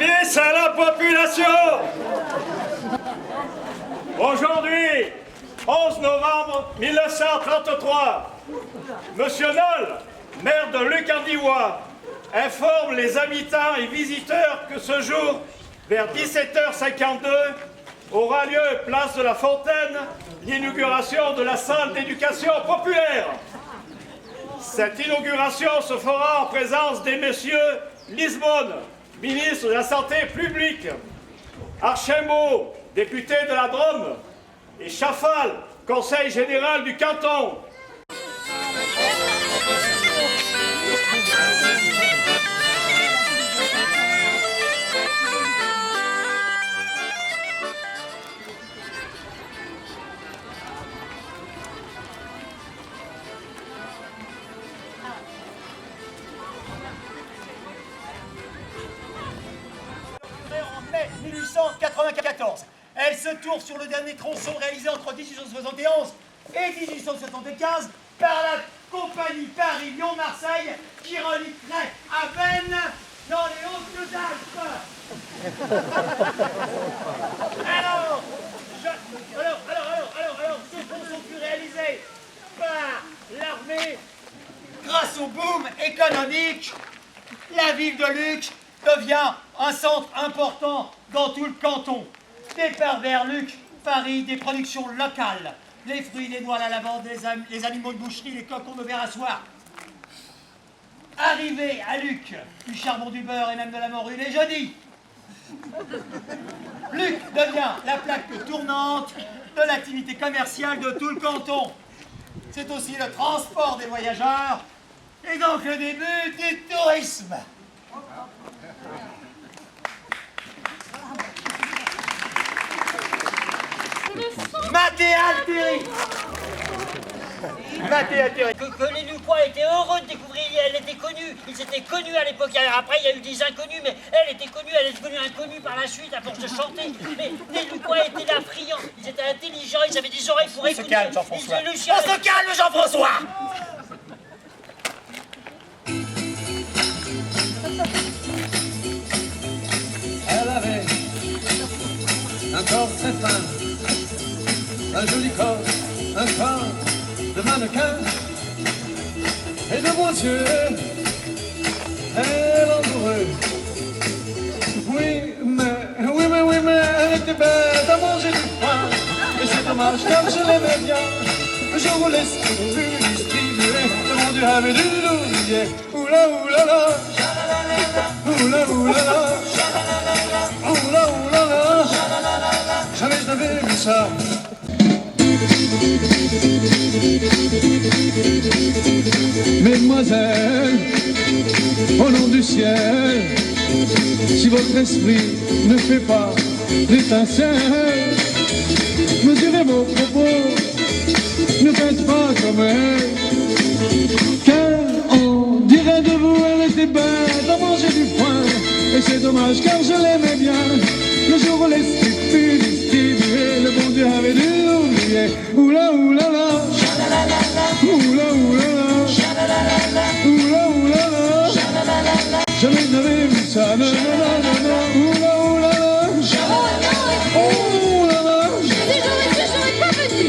Service à la population. Aujourd'hui, 11 novembre 1933, Monsieur Noll, maire de Lucardivois, informe les habitants et visiteurs que ce jour, vers 17h52, aura lieu, place de la Fontaine, l'inauguration de la salle d'éducation populaire. Cette inauguration se fera en présence des messieurs Lisbonne, ministre de la Santé publique, Archambault, député de la Drôme, et Chaffal, conseil général du canton. En mai 1894. Elle se tourne sur le dernier tronçon réalisé entre 1871 et 1875 par la compagnie Paris-Lyon-Marseille qui relierait à Vennes dans les Hautes-Alpes. Alors, ce tronçon fut réalisé par l'armée. Grâce au boom économique, la ville de Luc devient un centre important dans tout le canton. Départ vers Luc, Paris, des productions locales. Les fruits, les noix, la lavande, les animaux de boucherie, les cocons de verre à soie. Arrivé à Luc, du charbon, du beurre et même de la morue les jeudis. Luc devient la plaque tournante de l'activité commerciale de tout le canton. C'est aussi le transport des voyageurs et donc le début du tourisme. Maté Alteri. Que les Lucois étaient heureux de découvrir, elle était connue, ils étaient connus à l'époque, après il y a eu des inconnus, mais elle était connue, elle est devenue inconnue par la suite à force de chanter, mais les Lucois étaient là friands, ils étaient intelligents, ils avaient des oreilles pour écouter. On se calme Jean-François. On se calme Jean-François. Elle avait un corps très fin, un joli corps, un corps de mannequin et de beaux yeux, elle amoureux. Oui, mais elle était bête à manger du pain, et c'est dommage car je l'aimais bien. Je vous laisse tout distribuer, le monde du rêve et du loulier. Oula oula la, oula oula la, oula oula la, jamais je n'avais vu ça. Mesdemoiselles, au nom du ciel, si votre esprit ne fait pas l'étincelle, mesurez vos propos, ne faites pas comme elle, car on dirait de vous, elle était bête à manger du foin, et c'est dommage car je l'aimais bien, le jour où l'esprit fut distribué, le bon Dieu avait dû l'oublier. Oula oula la, oula oula la, oula oula la, jamais je n'avais vu ça, non, non, non, non, oula oula la, oula la, J'aurais pas venu.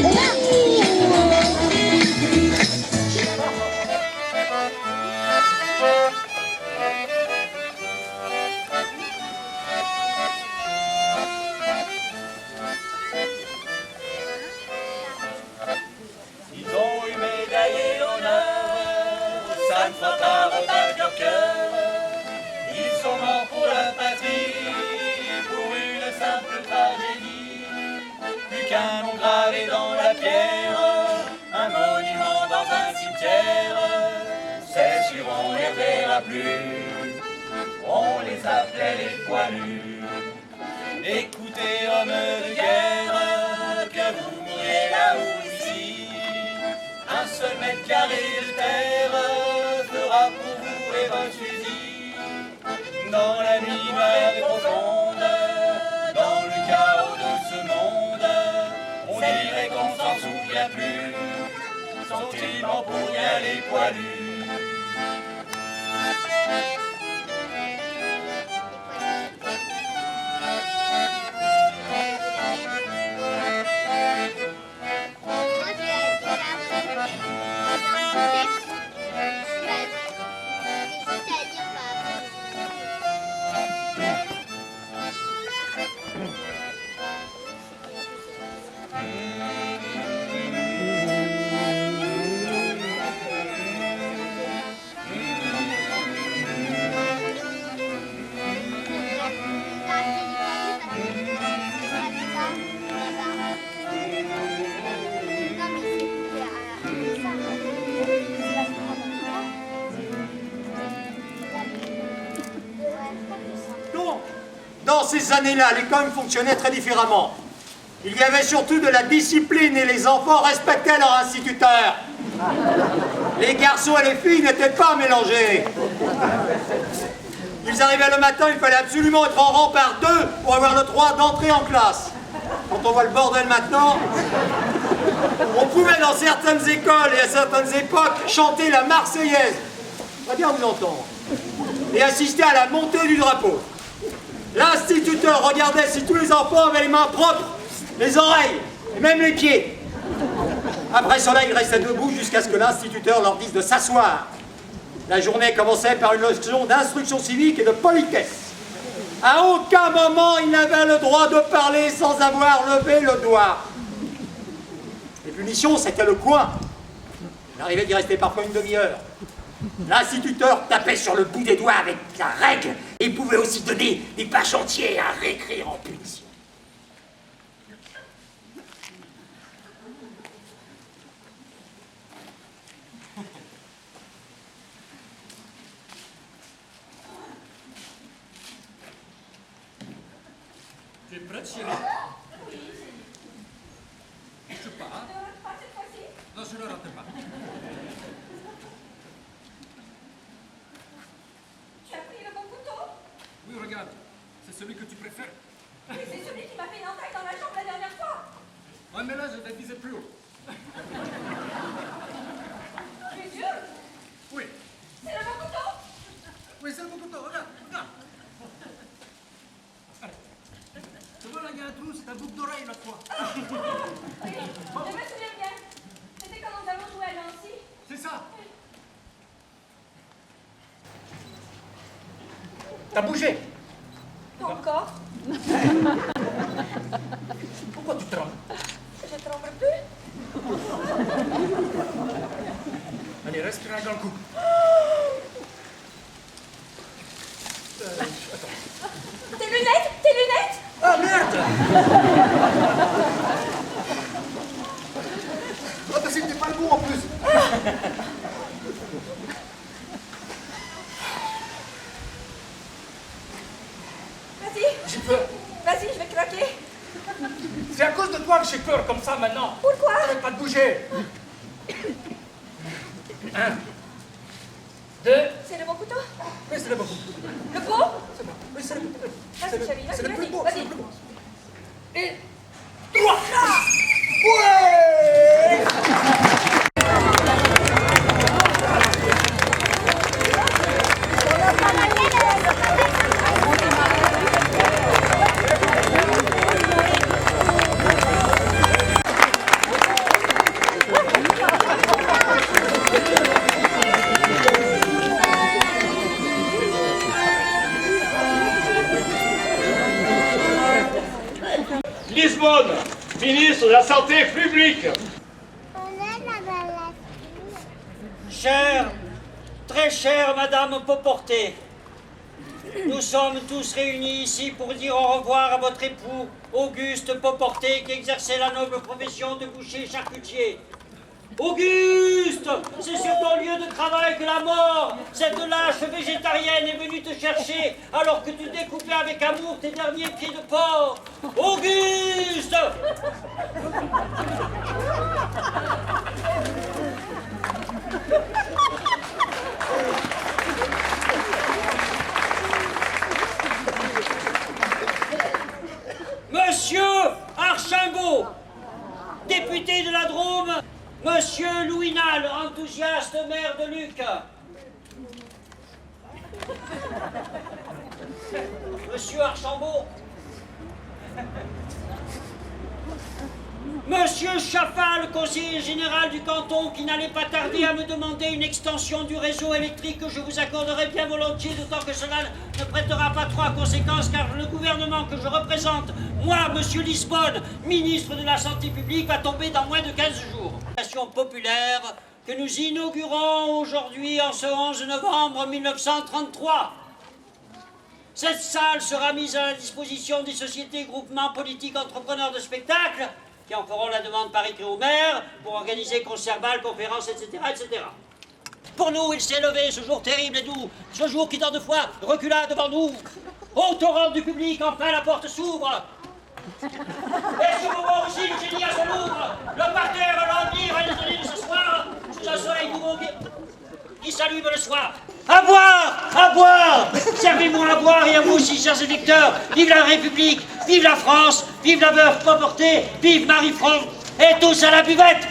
Ils ont eu médaille et honneur, ça ne fera pas rebattre leur cœur. Ils sont morts pour la patrie, pour une simple tragédie. Plus qu'un nom gravé dans la pierre, un monument dans un cimetière. C'est sûr, on les verra plus, on les appelait les poilus. Écoutez, hommes de guerre, que vous mourrez là ou ici, un seul mètre carré de terre fera pour vous et votre fusil. Dans la nuit noire et profonde, dans le chaos de ce monde, on dirait qu'on s'en souvient plus. Sont-ils morts pour rien les poilus? Dans ces années-là, l'école fonctionnait très différemment. Il y avait surtout de la discipline et les enfants respectaient leur instituteur. Les garçons et les filles n'étaient pas mélangés. Ils arrivaient le matin, il fallait absolument être en rang par deux pour avoir le droit d'entrer en classe. Quand on voit le bordel maintenant, on pouvait dans certaines écoles et à certaines époques chanter la Marseillaise, on va bien vous entendre, et assister à la montée du drapeau. L'instituteur regardait si tous les enfants avaient les mains propres, les oreilles et même les pieds. Après cela, ils restaient debout jusqu'à ce que l'instituteur leur dise de s'asseoir. La journée commençait par une leçon d'instruction civique et de politesse. À aucun moment, il n'avait le droit de parler sans avoir levé le doigt. Les punitions, c'était le coin. Il arrivait d'y rester parfois une demi-heure. L'instituteur tapait sur le bout des doigts avec la règle et pouvait aussi donner des pages entières à réécrire en punition. Tu es prête, chérie? Je pars. Pas cette fois-ci. Non, je ne rate pas. Tu as pris le bon couteau? Oui, regarde. C'est celui que tu préfères. Oui, c'est celui qui m'a fait une entaille dans la jambe la dernière fois. Ouais, mais là, je vais viser plus haut. Tu es sûr? Oui. C'est le bon couteau? Oui, c'est le bon couteau. Regarde, regarde. Allez. Tu vois, là, il y a un trou. C'est ta boucle d'oreille, là, toi. Oui, je me souviens bien. C'était quand nous avons joué à Nancy. C'est ça. T'as bougé? Pas encore. Pourquoi tu trembles? Je tremble plus. Allez, respire dans le cou. Tes lunettes? Tes lunettes? Ah merde! Oh, bah, c'était pas le bon, en plus. Vas-y, J'ai peur. vas-y, je vais craquer. C'est à cause de toi que j'ai peur comme ça, maintenant. Pourquoi? Arrête pas de bouger. 1, 2. C'est le bon couteau? Oui, c'est le bon. Le beau? Oui, c'est le bon. Vas-y, chérie, C'est vas-y, le plus vas-y, beau. C'est vas-y. le plus beau. Et 3. Lisbonne, ministre de la Santé publique. Chère, très chère Madame Poporté, nous sommes tous réunis ici pour dire au revoir à votre époux, Auguste Poporté, qui exerçait la noble profession de boucher charcutier. Auguste, c'est sur ton lieu de travail que la mort, cette lâche végétarienne, est venue te chercher alors que tu découpais avec amour tes derniers pieds de porc. Auguste! Monsieur Archambault, député de la Drôme, Monsieur Louinal, enthousiaste maire de Luc. Monsieur Archambault. Monsieur Chaffal, conseiller général du canton, qui n'allait pas tarder à me demander une extension du réseau électrique que je vous accorderai bien volontiers, d'autant que cela ne prêtera pas trop à conséquence, car le gouvernement que je représente, moi, Monsieur Lisbonne, ministre de la Santé publique, va tomber dans moins de 15 jours. Populaire que nous inaugurons aujourd'hui en ce 11 novembre 1933. Cette salle sera mise à la disposition des sociétés, groupements politiques, entrepreneurs de spectacles qui en feront la demande par écrit au maire pour organiser concerts, bals, conférences, etc., etc. Pour nous, il s'est levé ce jour terrible et doux, ce jour qui tant de fois recula devant nous. Au torrent du public, enfin la porte s'ouvre. Et ce moment aussi, le génie à son ouvre. Le parterre, l'empire, est désolé de s'asseoir sous un soleil nouveau qui s'allume le soir. À boire! À boire! Servez-moi à boire et à vous aussi, chers électeurs. Vive la République, vive la France, vive la veuve pas portée, vive Marie-France, et tous à la buvette!